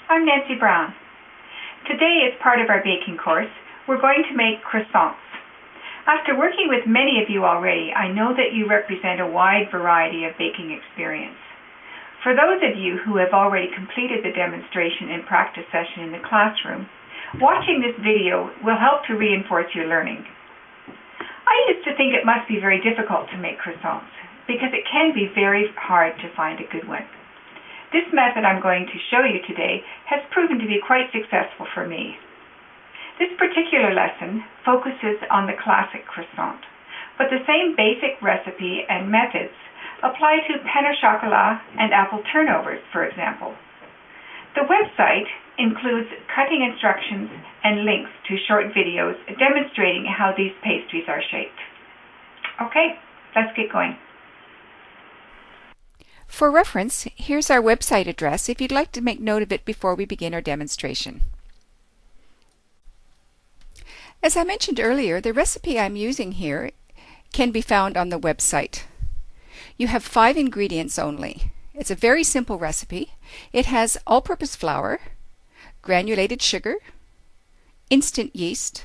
I'm Nancy Brown. Today, as part of our baking course, we're going to make croissants. After working with many of you already, I know that you represent a wide variety of baking experience. For those of you who have already completed the demonstration and practice session in the classroom, watching this video will help to reinforce your learning. I used to think it must be very difficult to make croissants because it can be very hard to find a good one. This method I'm going to show you today has proven to be quite successful for me. This particular lesson focuses on the classic croissant, but the same basic recipe and methods apply to pain au chocolat and apple turnovers, for example. The website includes cutting instructions and links to short videos demonstrating how these pastries are shaped. Okay, let's get going. For reference, here's our website address if you'd like to make note of it before we begin our demonstration. As I mentioned earlier, the recipe I'm using here can be found on the website. You have 5 ingredients only. It's a very simple recipe. It has all-purpose flour, granulated sugar, instant yeast,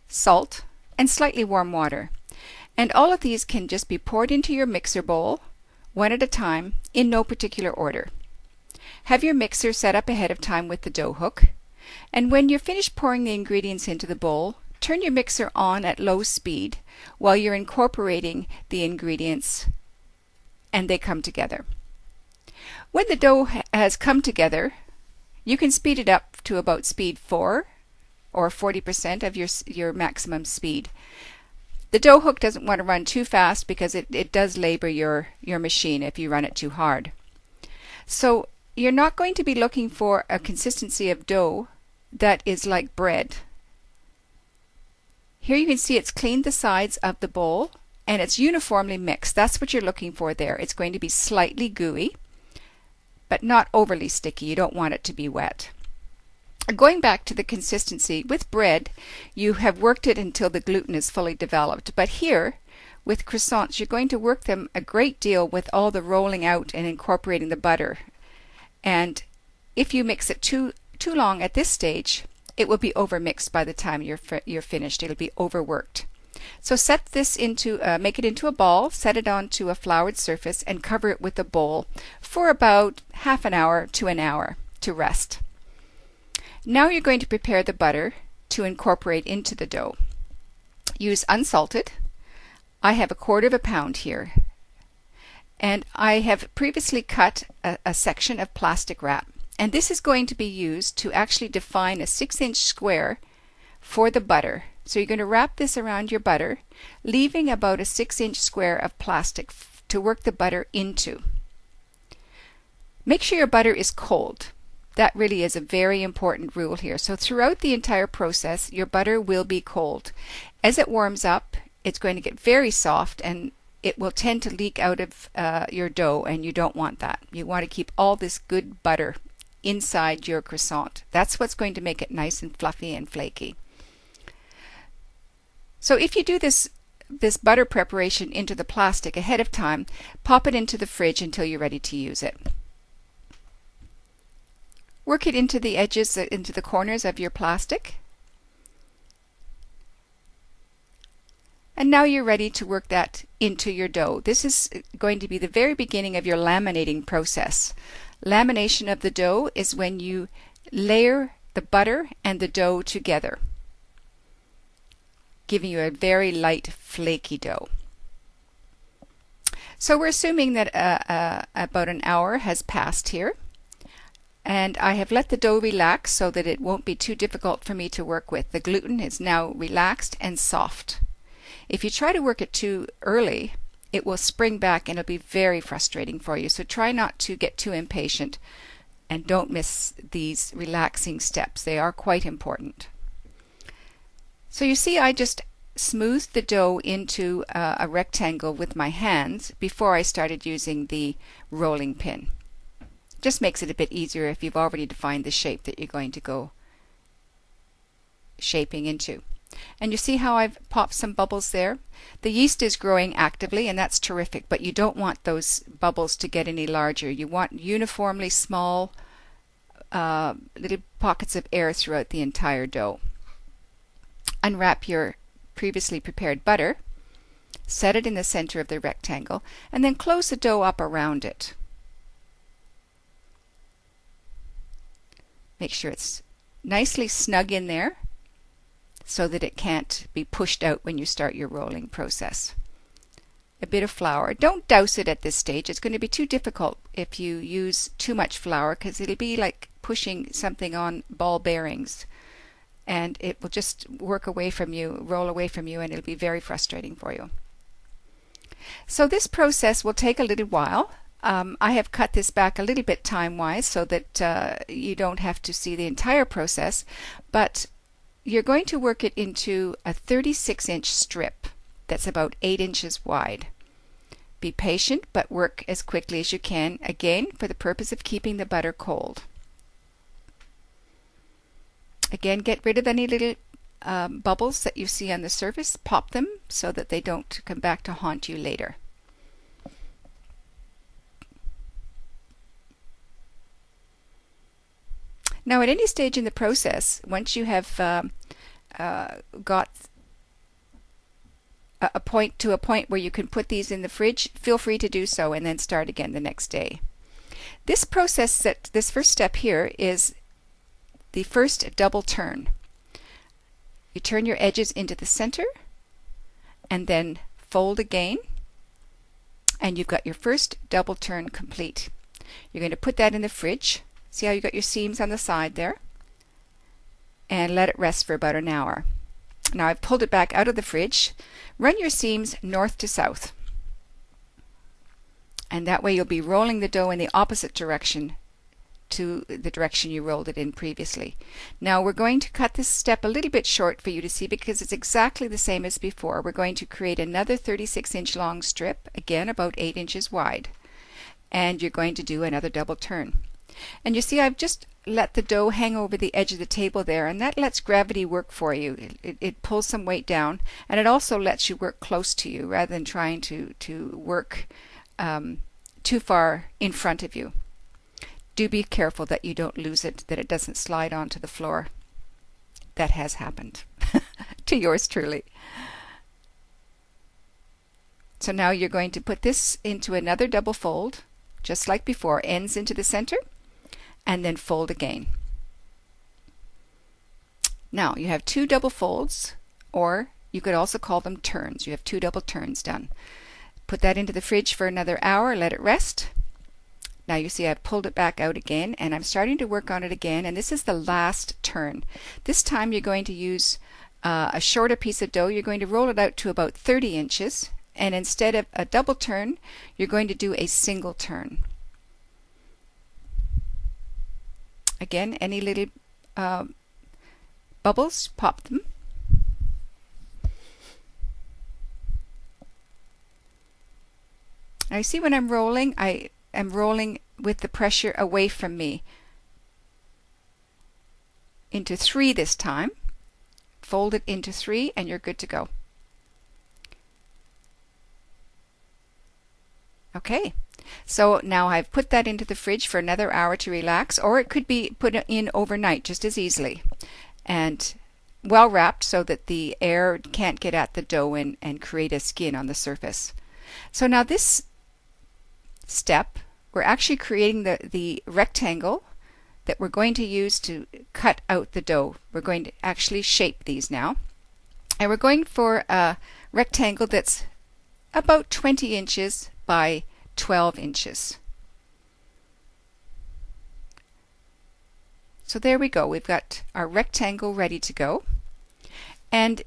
salt, and slightly warm water. And all of these can just be poured into your mixer bowl, one at a time, in no particular order. Have your mixer set up ahead of time with the dough hook, and when you're finished pouring the ingredients into the bowl, turn your mixer on at low speed while you're incorporating the ingredients and they come together. When the dough has come together, you can speed it up to about speed 4 or 40% of your maximum speed. The dough hook doesn't want to run too fast because it does labor your machine if you run it too hard. So you're not going to be looking for a consistency of dough that is like bread. Here you can see it's cleaned the sides of the bowl and it's uniformly mixed. That's what you're looking for there. It's going to be slightly gooey, but not overly sticky. You don't want it to be wet. Going back to the consistency, with bread, you have worked it until the gluten is fully developed. But here, with croissants, you're going to work them a great deal with all the rolling out and incorporating the butter. And if you mix it too long at this stage, it will be overmixed by the time you're finished. It'll be overworked. So set this into, make it into a ball, set it onto a floured surface, and cover it with a bowl for about half an hour to an hour to rest. Now you're going to prepare the butter to incorporate into the dough. Use unsalted. I have 1/4 pound here. And I have previously cut a section of plastic wrap. And this is going to be used to actually define a 6-inch square for the butter. So you're going to wrap this around your butter, leaving about a 6-inch square of plastic to work the butter into. Make sure your butter is cold. That really is a very important rule here. So throughout the entire process, your butter will be cold. As it warms up, it's going to get very soft and it will tend to leak out of your dough, and you don't want that. You want to keep all this good butter inside your croissant. That's what's going to make it nice and fluffy and flaky. So if you do this butter preparation into the plastic ahead of time, pop it into the fridge until you're ready to use it. Work it into the edges, into the corners of your plastic. And now you're ready to work that into your dough. This is going to be the very beginning of your laminating process. Lamination of the dough is when you layer the butter and the dough together, giving you a very light, flaky dough. So we're assuming that about an hour has passed here. And I have let the dough relax so that it won't be too difficult for me to work with. The gluten is now relaxed and soft. If you try to work it too early, it will spring back and it'll be very frustrating for you. So try not to get too impatient and don't miss these relaxing steps. They are quite important. So you see, I just smoothed the dough into a rectangle with my hands before I started using the rolling pin. Just makes it a bit easier if you've already defined the shape that you're going to go shaping into. And you see how I've popped some bubbles there? The yeast is growing actively, and that's terrific, but you don't want those bubbles to get any larger. You want uniformly small little pockets of air throughout the entire dough. Unwrap your previously prepared butter, set it in the center of the rectangle, and then close the dough up around it. Make sure it's nicely snug in there so that it can't be pushed out when you start your rolling process. A bit of flour. Don't douse it at this stage. It's going to be too difficult if you use too much flour, because it'll be like pushing something on ball bearings, and it will just work away from you, roll away from you, and it'll be very frustrating for you. So this process will take a little while. I have cut this back a little bit time-wise so that you don't have to see the entire process, but you're going to work it into a 36-inch strip that's about 8 inches wide. Be patient, but work as quickly as you can, again, for the purpose of keeping the butter cold. Again, get rid of any little bubbles that you see on the surface. Pop them so that they don't come back to haunt you later. Now, at any stage in the process, once you have got a point where you can put these in the fridge, feel free to do so, and then start again the next day. This process, this first step here, is the first double turn. You turn your edges into the center and then fold again, and you've got your first double turn complete. You're going to put that in the fridge. See how you got your seams on the side there? And let it rest for about an hour. Now I've pulled it back out of the fridge. Run your seams north to south. And that way you'll be rolling the dough in the opposite direction to the direction you rolled it in previously. Now we're going to cut this step a little bit short for you to see because it's exactly the same as before. We're going to create another 36-inch long strip, again about 8 inches wide. And you're going to do another double turn. And you see I've just let the dough hang over the edge of the table there, and that lets gravity work for you. It pulls some weight down, and it also lets you work close to you rather than trying to work too far in front of you. Do be careful that you don't lose it, that it doesn't slide onto the floor. That has happened to yours truly. So now you're going to put this into another double fold, just like before, ends into the center, and then fold again. Now you have 2 double folds, or you could also call them turns. You have 2 double turns done. Put that into the fridge for another hour, let it rest. Now you see I've pulled it back out again, and I'm starting to work on it again, and this is the last turn. This time you're going to use a shorter piece of dough. You're going to roll it out to about 30 inches, and instead of a double turn, you're going to do a single turn. Again, any little bubbles, pop them. Now you see when I'm rolling, I am rolling with the pressure away from me. Into 3 this time. Fold it into 3 and you're good to go. Okay. So now I've put that into the fridge for another hour to relax, or it could be put in overnight just as easily, and well wrapped so that the air can't get at the dough and create a skin on the surface. So now this step, we're actually creating the rectangle that we're going to use to cut out the dough. We're going to actually shape these now, and we're going for a rectangle that's about 20 inches by 12 inches. So there we go. We've got our rectangle ready to go. And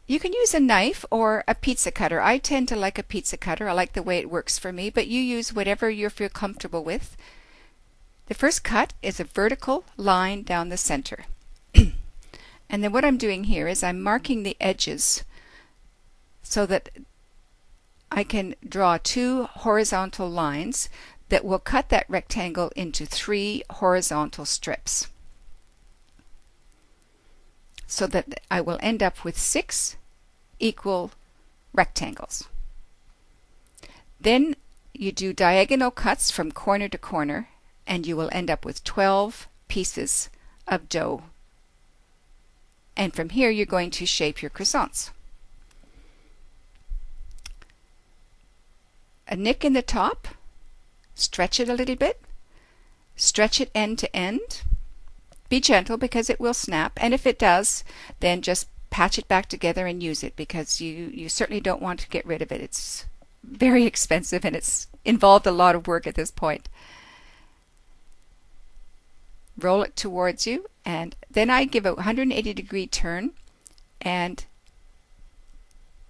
you can use a knife or a pizza cutter. I tend to like a pizza cutter. I like the way it works for me, but you use whatever you feel comfortable with. The first cut is a vertical line down the center. And then what I'm doing here is I'm marking the edges so that I can draw 2 horizontal lines that will cut that rectangle into 3 horizontal strips, so that I will end up with 6 equal rectangles. Then you do diagonal cuts from corner to corner, and you will end up with 12 pieces of dough. And from here you're going to shape your croissants. A nick in the top, stretch it a little bit, stretch it end to end. Be gentle because it will snap, and if it does, then just patch it back together and use it, because you certainly don't want to get rid of it. It's very expensive and it's involved a lot of work at this point. Roll it towards you, and then I give a 180-degree turn and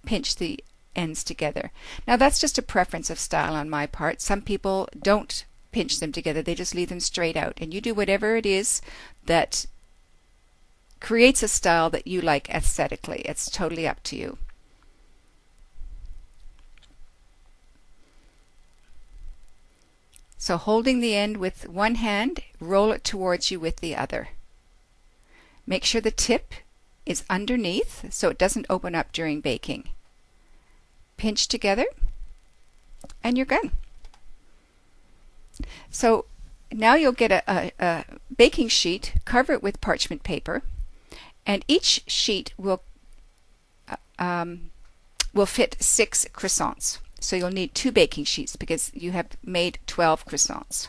pinch the ends together. Now that's just a preference of style on my part. Some people don't pinch them together, they just leave them straight out, and you do whatever it is that creates a style that you like aesthetically. It's totally up to you. So holding the end with one hand, roll it towards you with the other. Make sure the tip is underneath so it doesn't open up during baking. Pinch together and you're good. So now you'll get a baking sheet, cover it with parchment paper, and each sheet will fit 6 croissants. So you'll need 2 baking sheets because you have made 12 croissants.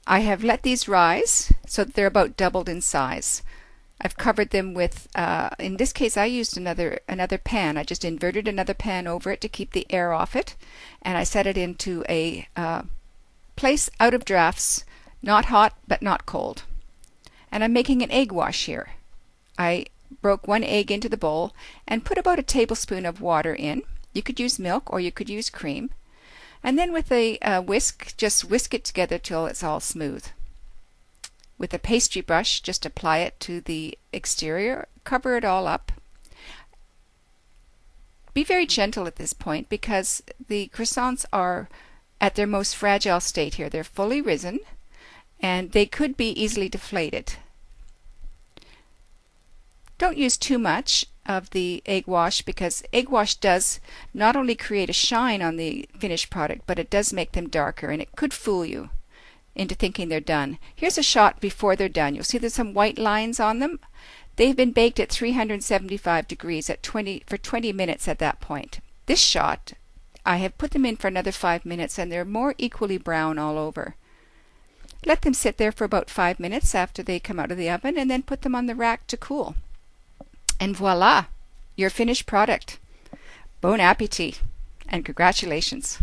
I have let these rise so that they're about doubled in size. I've covered them with, in this case I used another pan. I just inverted another pan over it to keep the air off it, and I set it into a place out of drafts, not hot but not cold. And I'm making an egg wash here. I broke 1 egg into the bowl and put about a tablespoon of water in. You could use milk or you could use cream. And then with a whisk, just whisk it together till it's all smooth. With a pastry brush, just apply it to the exterior, cover it all up. Be very gentle at this point because the croissants are at their most fragile state here. They're fully risen and they could be easily deflated. Don't use too much of the egg wash because egg wash does not only create a shine on the finished product, but it does make them darker, and it could fool you into thinking they're done. Here's a shot before they're done. You'll see there's some white lines on them. They've been baked at 375 degrees for 20 minutes at that point. This shot, I have put them in for another 5 minutes and they're more equally brown all over. Let them sit there for about 5 minutes after they come out of the oven, and then put them on the rack to cool. And voila, your finished product. Bon appetit and congratulations.